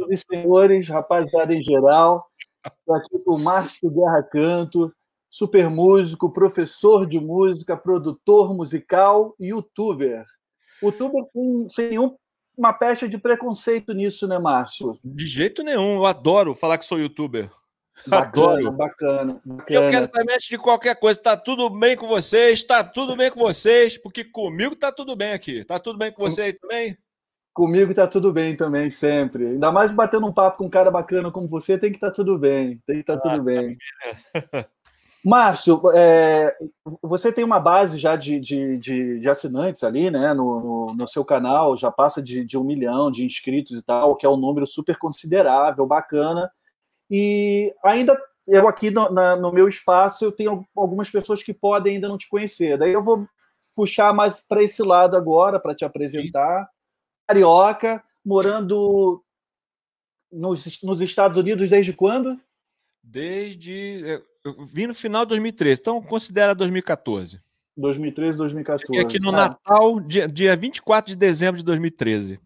Senhoras e senhores, rapaziada em geral, estou aqui com o Márcio Guerra Canto, super músico, professor de música, produtor musical e youtuber. Youtuber sem nenhuma pecha de preconceito nisso, né, Márcio? De jeito nenhum, eu adoro falar que sou youtuber. Bacana, Adoro. bacana, E eu quero bacana. saber antes de qualquer coisa, tá tudo bem com vocês? Tá tudo bem com vocês? Porque comigo tá tudo bem aqui. Tá tudo bem com você aí também? Comigo tá tudo bem também, sempre. Ainda mais batendo um papo com um cara bacana como você, tem que estar tudo bem. Tem que estar tudo bem. Márcio, você tem uma base já de assinantes ali, né? No seu canal, já passa de 1 milhão de inscritos e tal, que é um número super considerável, bacana. E ainda eu aqui no meu espaço, eu tenho algumas pessoas que podem ainda não te conhecer. Daí eu vou puxar mais para esse lado agora, para te apresentar. Sim. Carioca, morando nos Estados Unidos desde quando? Eu vim no final de 2013, então considera 2014. 2013, 2014. Cheguei aqui no Natal, dia 24 de dezembro de 2013.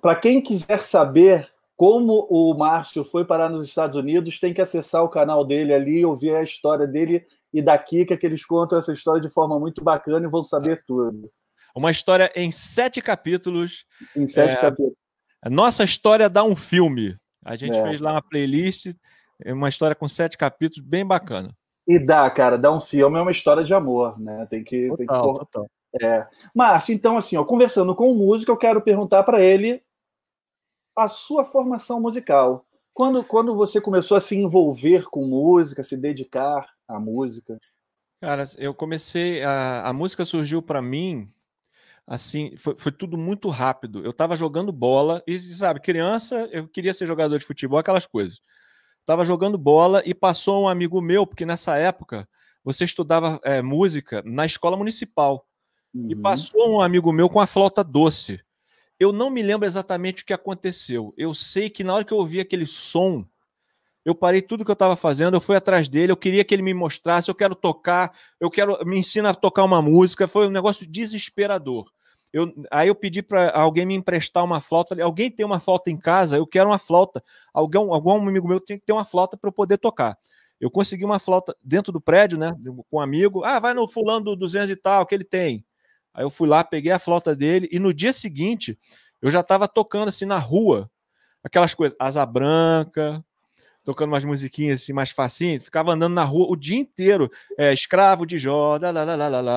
Para quem quiser saber como o Márcio foi parar nos Estados Unidos, tem que acessar o canal dele ali, ouvir a história dele e da Kika, que eles contam essa história de forma muito bacana e vão saber tudo. Uma história em 7 capítulos. Em 7 capítulos. A nossa história dá um filme. A gente fez lá uma playlist, uma história com 7 capítulos, bem bacana. E dá um filme, é uma história de amor, né? Total. Márcio, então, assim, conversando com o músico, eu quero perguntar para ele a sua formação musical. Quando você começou a se envolver com música, se dedicar à música? Cara, eu comecei... A música surgiu para mim, assim, foi tudo muito rápido. Eu estava jogando bola e, sabe, criança, eu queria ser jogador de futebol, aquelas coisas. Estava jogando bola e passou um amigo meu, porque nessa época você estudava música na escola municipal. E passou um amigo meu com a flauta doce. Eu não me lembro exatamente o que aconteceu. Eu sei que na hora que eu ouvi aquele som, eu parei tudo que eu estava fazendo, eu fui atrás dele, eu queria que ele me mostrasse, eu quero tocar, me ensina a tocar uma música. Foi um negócio desesperador. Aí eu pedi para alguém me emprestar uma flauta. Falei, alguém tem uma flauta em casa? Eu quero uma flauta. Algum amigo meu tem que ter uma flauta para eu poder tocar. Eu consegui uma flauta dentro do prédio, né? Com um amigo. Vai no fulano do 200 e tal, que ele tem. Aí eu fui lá, peguei a flauta dele e no dia seguinte eu já estava tocando assim na rua, aquelas coisas, Asa Branca, tocando umas musiquinhas assim mais facinho, ficava andando na rua o dia inteiro, Escravo de Jó,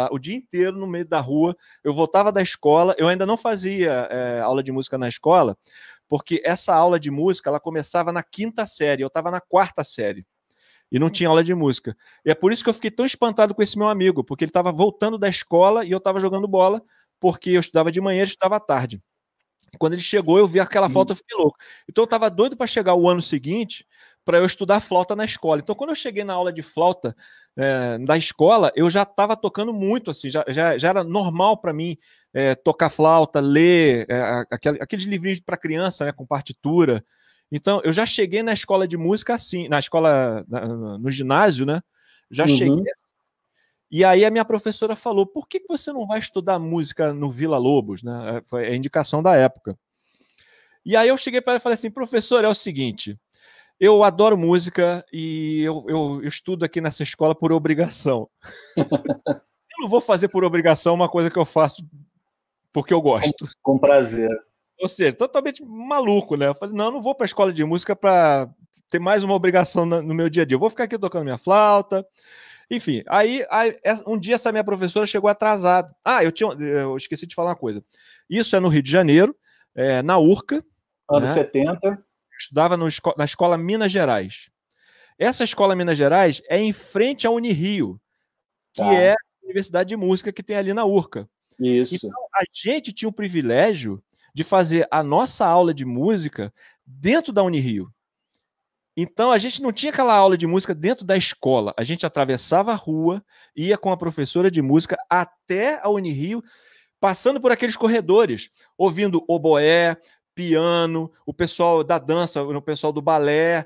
o dia inteiro no meio da rua. Eu voltava da escola, eu ainda não fazia aula de música na escola, porque essa aula de música ela começava na 5ª série, eu estava na 4ª série. E não tinha aula de música. E é por isso que eu fiquei tão espantado com esse meu amigo, porque ele estava voltando da escola e eu estava jogando bola, porque eu estudava de manhã e ele estudava à tarde. E quando ele chegou, eu vi aquela flauta, eu fiquei louco. Então eu estava doido para chegar o ano seguinte para eu estudar flauta na escola. Então quando eu cheguei na aula de flauta da escola, eu já estava tocando muito, assim, já era normal para mim tocar flauta, ler aqueles livrinhos para criança, né, com partitura. Então, eu já cheguei na escola de música assim, no ginásio, né? Já cheguei assim. E aí a minha professora falou, por que você não vai estudar música no Vila Lobos, né? Foi a indicação da época. E aí eu cheguei para ela e falei assim, professor, é o seguinte, eu adoro música e eu estudo aqui nessa escola por obrigação. Eu não vou fazer por obrigação uma coisa que eu faço porque eu gosto. Com prazer. Ou seja, totalmente maluco, né? Eu falei, não vou para a escola de música para ter mais uma obrigação no meu dia a dia. Eu vou ficar aqui tocando minha flauta. Enfim, aí um dia essa minha professora chegou atrasada. Eu esqueci de falar uma coisa. Isso é no Rio de Janeiro, na URCA. Anos 70. Eu estudava na escola Minas Gerais. Essa escola Minas Gerais é em frente à Unirio, que é a Universidade de Música que tem ali na URCA. Isso. Então, a gente tinha o privilégio de fazer a nossa aula de música dentro da Unirio. Então, a gente não tinha aquela aula de música dentro da escola. A gente atravessava a rua, ia com a professora de música até a Unirio, passando por aqueles corredores, ouvindo oboé, piano, o pessoal da dança, o pessoal do balé,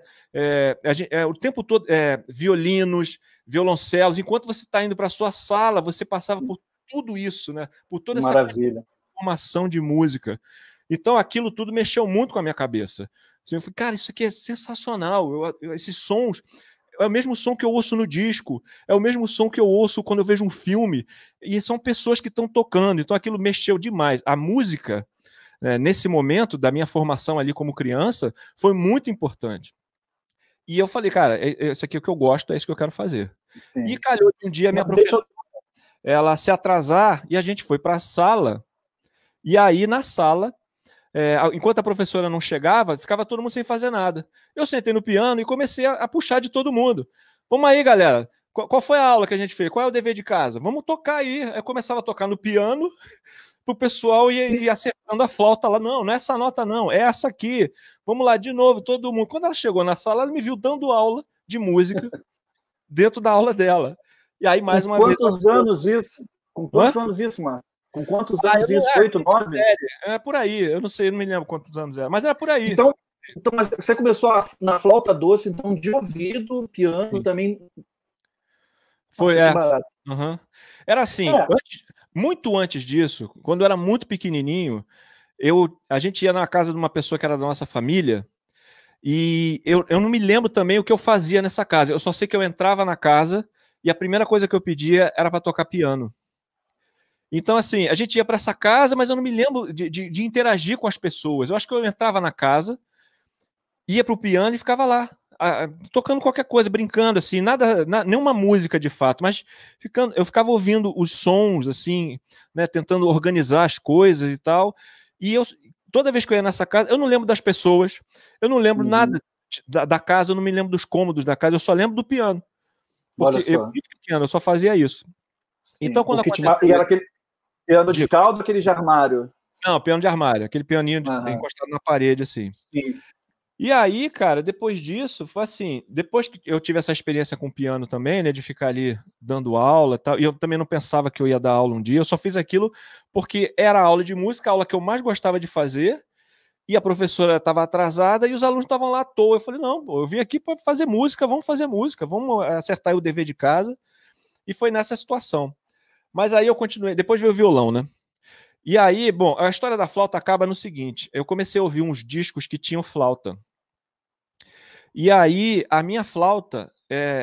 o tempo todo, violinos, violoncelos. Enquanto você está indo para a sua sala, você passava por tudo isso, né? Por toda essa formação de música. Então, aquilo tudo mexeu muito com a minha cabeça. Assim, eu falei, cara, isso aqui é sensacional. Esses sons é o mesmo som que eu ouço no disco, é o mesmo som que eu ouço quando eu vejo um filme, e são pessoas que estão tocando, então aquilo mexeu demais. A música, nesse momento da minha formação ali como criança, foi muito importante. E eu falei, cara, isso aqui é o que eu gosto, é isso que eu quero fazer. Sim. E calhou de um dia a minha professora, ela se atrasar, e a gente foi para a sala, e aí na sala, enquanto a professora não chegava, ficava todo mundo sem fazer nada. Eu sentei no piano e comecei a puxar de todo mundo. Vamos aí, galera. Qual foi a aula que a gente fez? Qual é o dever de casa? Vamos tocar aí. Eu começava a tocar no piano pro pessoal ir acertando a flauta lá. Não, não é essa nota não, é essa aqui. Vamos lá de novo, todo mundo. Quando ela chegou na sala, ela me viu dando aula de música dentro da aula dela. E aí, mais uma vez... Quantos anos isso? Com quantos anos isso, Márcio? Com quantos anos isso? 8, 9? É por aí. Eu não sei, não me lembro quantos anos era, mas era por aí. Então mas você começou na flauta doce, então, de ouvido, piano. Sim. Também. Foi, Uhum. Era assim, muito antes disso, quando eu era muito pequenininho, a gente ia na casa de uma pessoa que era da nossa família, e eu não me lembro também o que eu fazia nessa casa. Eu só sei que eu entrava na casa e a primeira coisa que eu pedia era para tocar piano. Então, assim, a gente ia para essa casa, mas eu não me lembro de interagir com as pessoas. Eu acho que eu entrava na casa, ia para o piano e ficava lá, tocando qualquer coisa, brincando, assim, nenhuma música de fato, mas eu ficava ouvindo os sons, assim, né, tentando organizar as coisas e tal. E toda vez que eu ia nessa casa, eu não lembro das pessoas, eu não lembro nada da casa, eu não me lembro dos cômodos da casa, eu só lembro do piano. Porque eu, muito pequeno, eu só fazia isso. Sim. Então, quando e era aquele piano de cauda ou aquele de armário? Não, piano de armário, aquele pianinho encostado na parede, assim. Sim. E aí, cara, depois disso, foi assim, depois que eu tive essa experiência com o piano também, né, de ficar ali dando aula e tal, e eu também não pensava que eu ia dar aula um dia, eu só fiz aquilo porque era a aula de música, a aula que eu mais gostava de fazer, e a professora estava atrasada e os alunos estavam lá à toa. Eu falei, não, eu vim aqui para fazer música, vamos acertar o dever de casa, e foi nessa situação. Mas aí eu continuei, depois veio o violão, né? E aí, bom, a história da flauta acaba no seguinte, eu comecei a ouvir uns discos que tinham flauta. E aí, a minha flauta,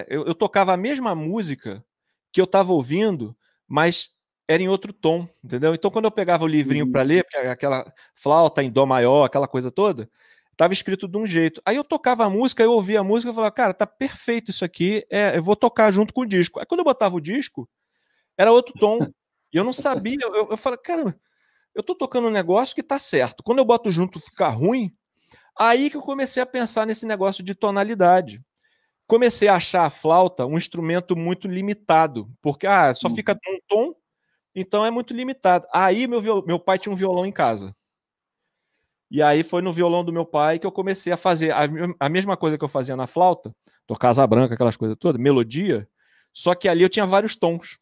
eu tocava a mesma música que eu estava ouvindo, mas era em outro tom, entendeu? Então, quando eu pegava o livrinho para ler, aquela flauta em dó maior, aquela coisa toda, estava escrito de um jeito. Aí eu tocava a música, eu ouvia a música e falava, cara, tá perfeito isso aqui, eu vou tocar junto com o disco. Aí quando eu botava o disco, era outro tom. E eu não sabia, eu falei, cara, eu tô tocando um negócio que tá certo. Quando eu boto junto fica ruim. Aí que eu comecei a pensar nesse negócio de tonalidade. Comecei a achar a flauta um instrumento muito limitado, porque só fica num tom, então é muito limitado. Aí meu pai tinha um violão em casa. E aí foi no violão do meu pai que eu comecei a fazer a mesma coisa que eu fazia na flauta, tocar asa branca, aquelas coisas todas, melodia, só que ali eu tinha vários tons.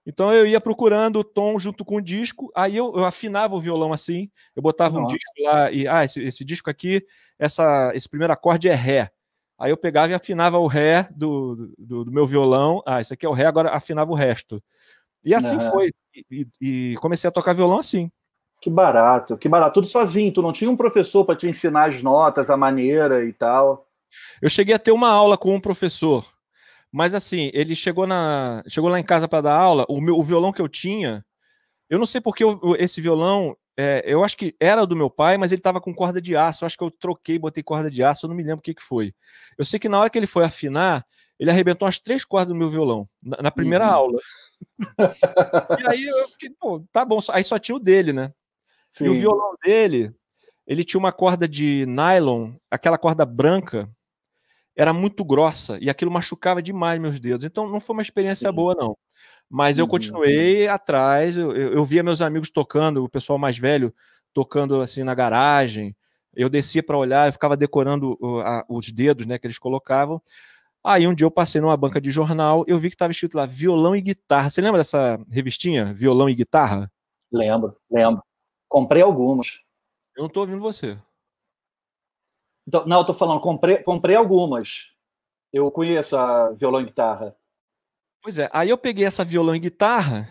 Então eu ia procurando o tom junto com o disco, aí eu afinava o violão assim, eu botava um disco lá e esse disco aqui, esse primeiro acorde é Ré. Aí eu pegava e afinava o Ré do meu violão, esse aqui é o Ré, agora afinava o resto. E assim foi, e comecei a tocar violão assim. Que barato, que barato. Tudo sozinho, tu não tinha um professor para te ensinar as notas, a maneira e tal? Eu cheguei a ter uma aula com um professor, mas assim, ele chegou lá em casa para dar aula, o violão que eu tinha, eu não sei porque esse violão, eu acho que era do meu pai, mas ele estava com corda de aço, eu acho que eu troquei, botei corda de aço, eu não me lembro o que foi. Eu sei que na hora que ele foi afinar, ele arrebentou as 3 cordas do meu violão, na primeira aula. E aí eu fiquei, pô, tá bom, aí só tinha o dele, né? Sim. E o violão dele, ele tinha uma corda de nylon, aquela corda branca, era muito grossa, e aquilo machucava demais meus dedos. Então não foi uma experiência boa, não. Mas eu continuei atrás, eu via meus amigos tocando, o pessoal mais velho tocando assim na garagem, eu descia para olhar, eu ficava decorando os dedos, né, que eles colocavam. Aí um dia eu passei numa banca de jornal, eu vi que estava escrito lá, violão e guitarra. Você lembra dessa revistinha, Violão e Guitarra? Lembro. Comprei algumas. Eu não estou ouvindo você. Então, não, eu tô falando, comprei algumas. Eu conheço a violão e guitarra. Pois é, aí eu peguei essa violão e guitarra,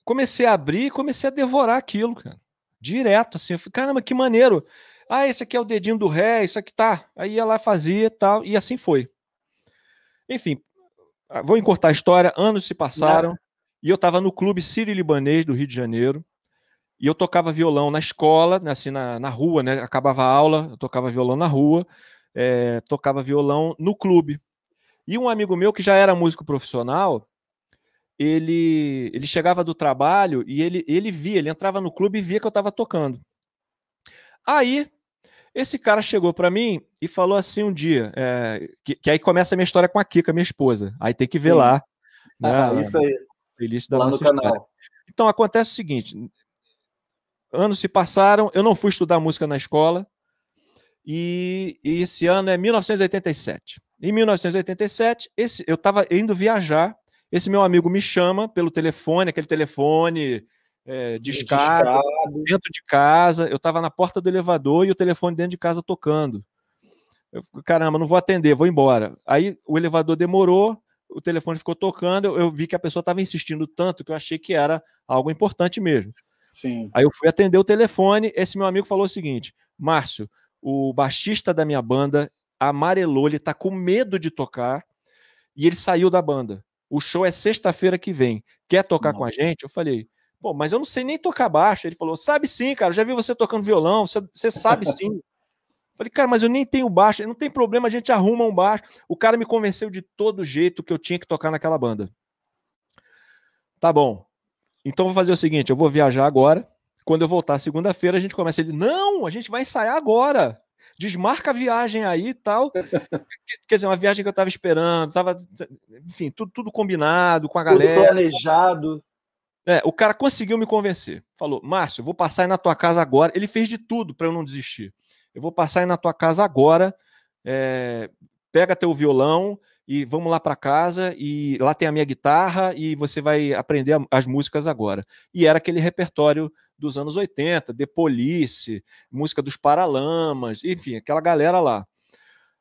comecei a abrir e comecei a devorar aquilo, cara. Direto, assim. Eu falei, caramba, que maneiro. Ah, esse aqui é o dedinho do ré, isso aqui tá. Aí ia lá, fazia e tal, e assim foi. Enfim, vou encurtar a história. Anos se passaram e eu estava no Clube Sírio-Libanês do Rio de Janeiro e eu tocava violão na escola, assim, na rua, né? Acabava a aula, eu tocava violão na rua, tocava violão no clube. E um amigo meu que já era músico profissional, ele chegava do trabalho e ele entrava no clube e via que eu estava tocando. Aí, esse cara chegou para mim e falou assim um dia, que aí começa a minha história com a Kika, minha esposa. Aí tem que ver Sim. lá, né, Isso aí, o início da lá no nossa história. canal. Então, acontece o seguinte, anos se passaram, eu não fui estudar música na escola, e esse ano é 1987. Em 1987, eu estava indo viajar, esse meu amigo me chama pelo telefone, aquele telefone discado, dentro de casa, eu estava na porta do elevador e o telefone dentro de casa tocando. Eu fico, caramba, não vou atender, vou embora. Aí o elevador demorou, o telefone ficou tocando, eu vi que a pessoa estava insistindo tanto que eu achei que era algo importante mesmo. Sim. Aí eu fui atender o telefone, esse meu amigo falou o seguinte, Márcio, o baixista da minha banda amarelou, ele tá com medo de tocar e ele saiu da banda. O show é sexta-feira que vem. Quer tocar com a gente? Eu falei, pô, mas eu não sei nem tocar baixo. Ele falou, sabe sim, cara, eu já vi você tocando violão, você sabe sim. Eu falei, cara, mas eu nem tenho baixo, não tem problema, a gente arruma um baixo. O cara me convenceu de todo jeito que eu tinha que tocar naquela banda. Tá bom. Então vou fazer o seguinte, eu vou viajar agora. Quando eu voltar segunda-feira, a gente começa. Ele, não, a gente vai ensaiar agora. Desmarca a viagem aí e tal. Quer dizer, uma viagem que eu estava esperando, enfim, tudo combinado com a galera. Tudo planejado. O cara conseguiu me convencer. Falou, Márcio, eu vou passar aí na tua casa agora. Ele fez de tudo para eu não desistir. Eu vou passar aí na tua casa agora, pega teu violão e vamos lá para casa e lá tem a minha guitarra e você vai aprender as músicas agora. E era aquele repertório dos anos 80, The Police, música dos Paralamas, enfim, aquela galera lá.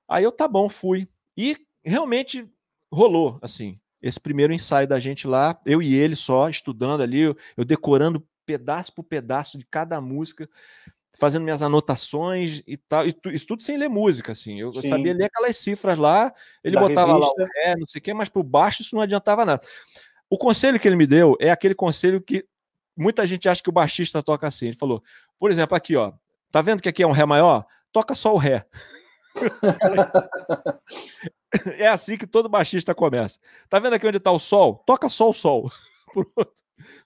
Aí eu, tá bom, fui. E realmente rolou, assim, esse primeiro ensaio da gente lá, eu e ele só, estudando ali, eu decorando pedaço por pedaço de cada música, fazendo minhas anotações e tal, isso tudo sem ler música, assim, eu sabia ler aquelas cifras lá, ele botava revista lá o ré, não sei o quê, mas pro baixo isso não adiantava nada. O conselho que ele me deu é aquele conselho que muita gente acha que o baixista toca assim, ele falou, por exemplo, aqui, ó, tá vendo que aqui é um ré maior? Toca só o ré. É assim que todo baixista começa. Tá vendo aqui onde tá o sol? Toca só o sol.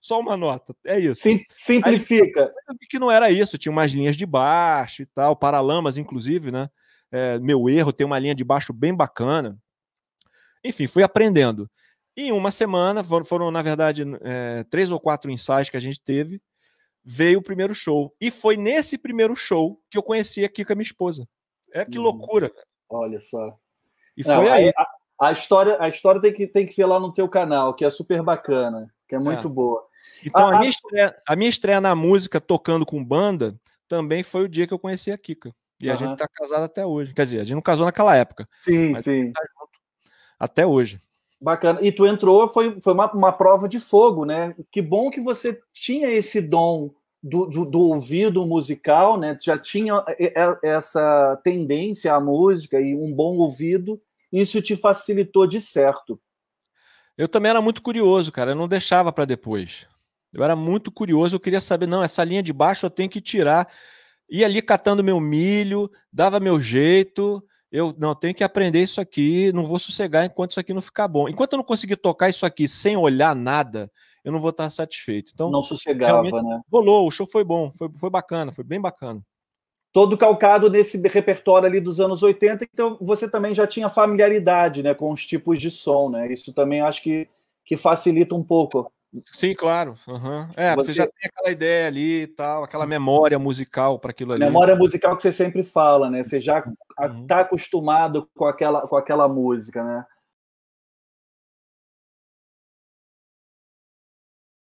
Só uma nota. É isso. Simplifica. Aí, eu vi que não era isso. Tinha umas linhas de baixo e tal, Paralamas, inclusive, né? Meu erro, tem uma linha de baixo bem bacana. Enfim, fui aprendendo. E em uma semana, foram, na verdade, 3 ou 4 ensaios que a gente teve, veio o primeiro show. E foi nesse primeiro show que eu conheci a Kika, minha esposa. Que loucura. Olha só. E foi aí. A história tem que ver lá no teu canal, que é super bacana, que é muito boa. Então, a minha estreia na música, tocando com banda, também foi o dia que eu conheci a Kika. E a gente tá casado até hoje. Quer dizer, a gente não casou naquela época. Sim, mas sim. Tá junto até hoje. Bacana. E tu entrou, foi uma prova de fogo, né? Que bom que você tinha esse dom do ouvido musical, né? Já tinha essa tendência à música e um bom ouvido. Isso te facilitou de certo. Eu também era muito curioso, cara. Eu não deixava para depois. Eu era muito curioso. Eu queria saber, não, essa linha de baixo eu tenho que tirar. Ia ali catando meu milho, dava meu jeito. Eu não tenho que aprender isso aqui. Não vou sossegar enquanto isso aqui não ficar bom. Enquanto eu não conseguir tocar isso aqui sem olhar nada, eu não vou estar satisfeito. Então, não sossegava, né? Rolou. O show foi bom, foi bacana, foi bem bacana. Todo calcado nesse repertório ali dos anos 80, então você também já tinha familiaridade, né, com os tipos de som, né? Isso também acho que facilita um pouco. Sim, claro. Você já tem aquela ideia ali e tal, aquela memória musical para aquilo ali. Memória musical que você sempre fala, né? Você já está acostumado com aquela música, né?